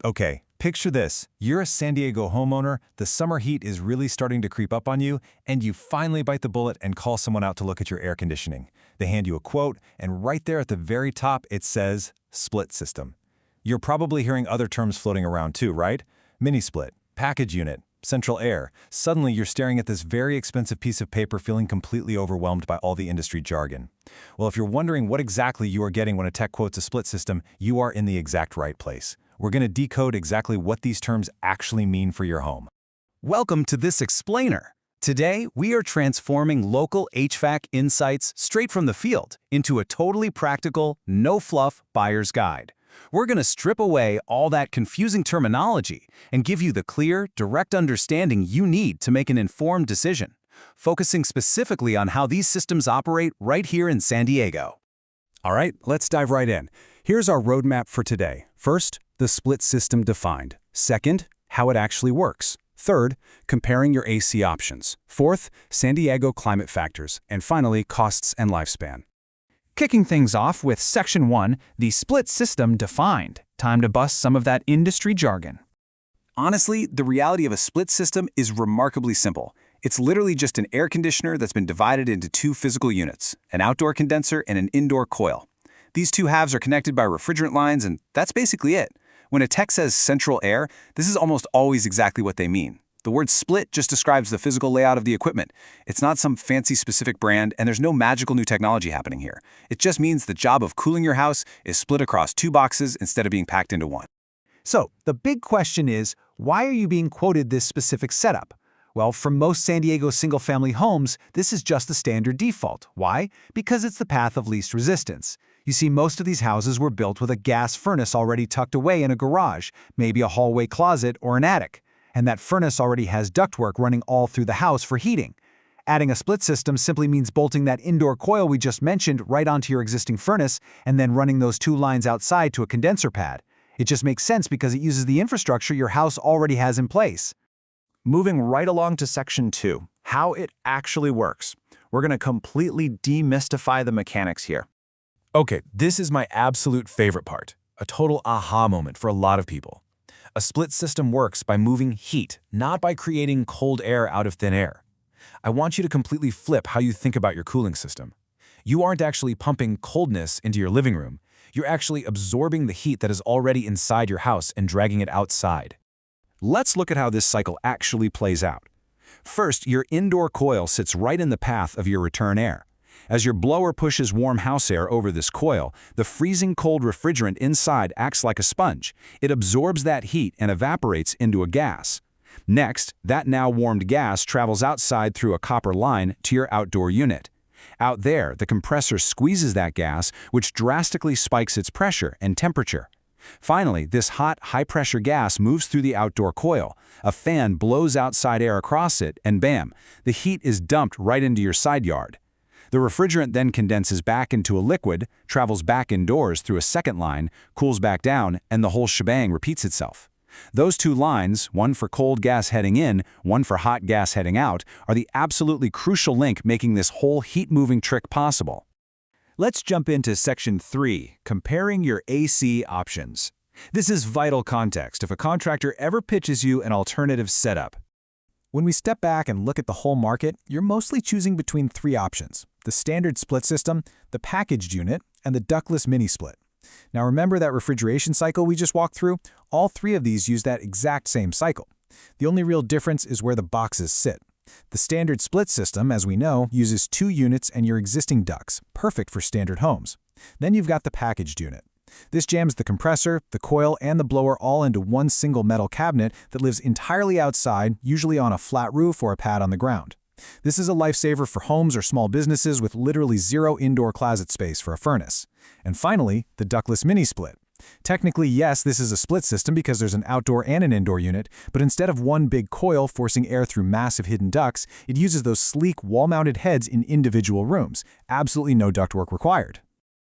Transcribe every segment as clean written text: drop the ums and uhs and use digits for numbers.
Okay, picture this. You're a San Diego homeowner, the summer heat is really starting to creep up on you, and you finally bite the bullet and call someone out to look at your air conditioning. They hand you a quote, and right there at the very top it says, split system. You're probably hearing other terms floating around too, right? Mini split, package unit, central air. Suddenly you're staring at this very expensive piece of paper feeling completely overwhelmed by all the industry jargon. Well, if you're wondering what exactly you are getting when a tech quotes a split system, you are in the exact right place. We're going to decode exactly what these terms actually mean for your home. Welcome to this explainer. Today, we are transforming local HVAC insights straight from the field into a totally practical, no-fluff buyer's guide. We're going to strip away all that confusing terminology and give you the clear, direct understanding you need to make an informed decision, focusing specifically on how these systems operate right here in San Diego. All right, let's dive right in. Here's our roadmap for today. First, the split system defined. Second, how it actually works. Third, comparing your AC options. Fourth, San Diego climate factors. And finally, costs and lifespan. Kicking things off with Section 1, the split system defined. Time to bust some of that industry jargon. Honestly, the reality of a split system is remarkably simple. It's literally just an air conditioner that's been divided into two physical units, an outdoor condenser and an indoor coil. These two halves are connected by refrigerant lines, and that's basically it. When a tech says central air, this is almost always exactly what they mean. The word split just describes the physical layout of the equipment. It's not some fancy specific brand, and there's no magical new technology happening here. It just means the job of cooling your house is split across two boxes instead of being packed into one. So, the big question is, why are you being quoted this specific setup? Well, for most San Diego single-family homes, this is just the standard default. Why? Because it's the path of least resistance. You see, most of these houses were built with a gas furnace already tucked away in a garage, maybe a hallway closet or an attic. And that furnace already has ductwork running all through the house for heating. Adding a split system simply means bolting that indoor coil we just mentioned right onto your existing furnace and then running those two lines outside to a condenser pad. It just makes sense because it uses the infrastructure your house already has in place. Moving right along to Section 2, how it actually works. We're going to completely demystify the mechanics here. Okay, this is my absolute favorite part, a total aha moment for a lot of people. A split system works by moving heat, not by creating cold air out of thin air. I want you to completely flip how you think about your cooling system. You aren't actually pumping coldness into your living room. You're actually absorbing the heat that is already inside your house and dragging it outside. Let's look at how this cycle actually plays out. First, your indoor coil sits right in the path of your return air. As your blower pushes warm house air over this coil, the freezing cold refrigerant inside acts like a sponge. It absorbs that heat and evaporates into a gas. Next, that now warmed gas travels outside through a copper line to your outdoor unit. Out there, the compressor squeezes that gas, which drastically spikes its pressure and temperature. Finally, this hot, high-pressure gas moves through the outdoor coil. A fan blows outside air across it, and bam, the heat is dumped right into your side yard. The refrigerant then condenses back into a liquid, travels back indoors through a second line, cools back down, and the whole shebang repeats itself. Those two lines, one for cold gas heading in, one for hot gas heading out, are the absolutely crucial link making this whole heat-moving trick possible. Let's jump into Section 3, comparing your AC options. This is vital context if a contractor ever pitches you an alternative setup. When we step back and look at the whole market, you're mostly choosing between three options: the standard split system, the packaged unit, and the ductless mini split. Now remember that refrigeration cycle we just walked through? All three of these use that exact same cycle. The only real difference is where the boxes sit. The standard split system, as we know, uses two units and your existing ducts, perfect for standard homes. Then you've got the packaged unit. This jams the compressor, the coil, and the blower all into one single metal cabinet that lives entirely outside, usually on a flat roof or a pad on the ground. This is a lifesaver for homes or small businesses with literally zero indoor closet space for a furnace. And finally, the ductless mini split. Technically, yes, this is a split system because there's an outdoor and an indoor unit, but instead of one big coil forcing air through massive hidden ducts, it uses those sleek wall-mounted heads in individual rooms. Absolutely no ductwork required.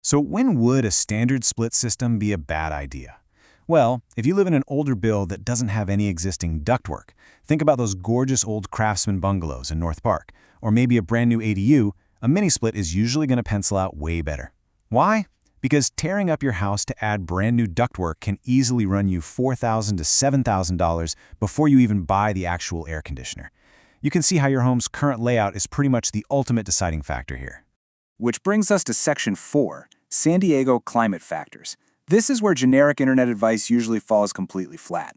So when would a standard split system be a bad idea? Well, if you live in an older build that doesn't have any existing ductwork, think about those gorgeous old Craftsman bungalows in North Park, or maybe a brand new ADU, a mini split is usually going to pencil out way better. Why? because tearing up your house to add brand new ductwork can easily run you $4,000 to $7,000 before you even buy the actual air conditioner. You can see how your home's current layout is pretty much the ultimate deciding factor here. Which brings us to Section 4, San Diego Climate Factors. This is where generic internet advice usually falls completely flat.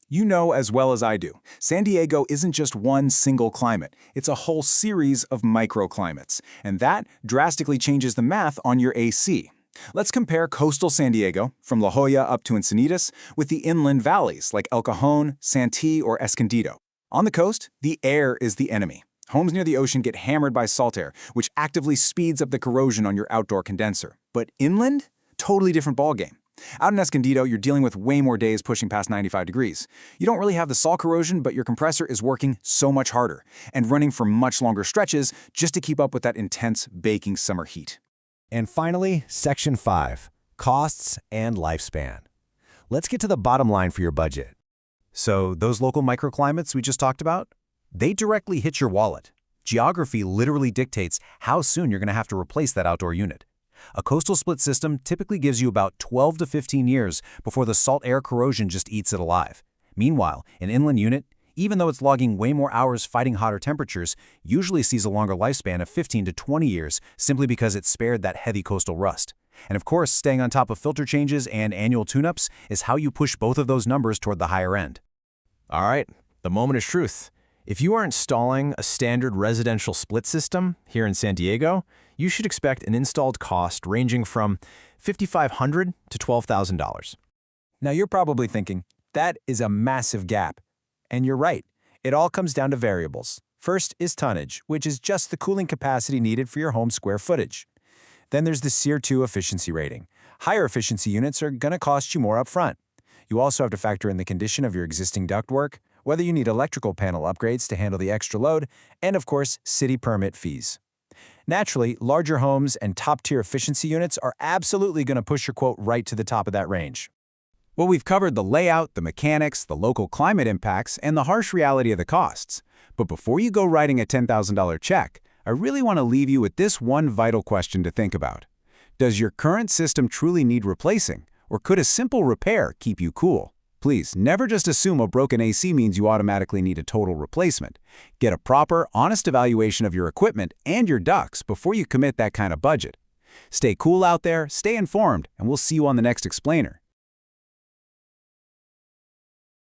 You know as well as I do, San Diego isn't just one single climate. It's a whole series of microclimates, and that drastically changes the math on your AC. Let's compare coastal San Diego, from La Jolla up to Encinitas, with the inland valleys like El Cajon, Santee, or Escondido. On the coast, the air is the enemy. Homes near the ocean get hammered by salt air, which actively speeds up the corrosion on your outdoor condenser. But inland? Totally different ballgame. Out in Escondido, you're dealing with way more days pushing past 95 degrees. You don't really have the salt corrosion, but your compressor is working so much harder and running for much longer stretches just to keep up with that intense baking summer heat. And finally, Section 5, Costs and Lifespan. Let's get to the bottom line for your budget. So those local microclimates we just talked about, they directly hit your wallet. Geography literally dictates how soon you're going to have to replace that outdoor unit. A coastal split system typically gives you about 12 to 15 years before the salt air corrosion just eats it alive. Meanwhile, an inland unit, even though it's logging way more hours fighting hotter temperatures, usually sees a longer lifespan of 15 to 20 years simply because it spared that heavy coastal rust. And of course, staying on top of filter changes and annual tune-ups is how you push both of those numbers toward the higher end. All right, the moment of truth. If you are installing a standard residential split system here in San Diego, you should expect an installed cost ranging from $5,500 to $12,000. Now you're probably thinking, that is a massive gap. And you're right. It all comes down to variables. First is tonnage, which is just the cooling capacity needed for your home's square footage. Then there's the SEER 2 efficiency rating. Higher efficiency units are going to cost you more upfront. You also have to factor in the condition of your existing ductwork, whether you need electrical panel upgrades to handle the extra load, and of course, city permit fees. Naturally, larger homes and top-tier efficiency units are absolutely going to push your quote right to the top of that range. Well, we've covered the layout, the mechanics, the local climate impacts, and the harsh reality of the costs. But before you go writing a $10,000 check, I really want to leave you with this one vital question to think about. Does your current system truly need replacing, or could a simple repair keep you cool? Please, never just assume a broken AC means you automatically need a total replacement. Get a proper, honest evaluation of your equipment and your ducts before you commit that kind of budget. Stay cool out there, stay informed, and we'll see you on the next explainer.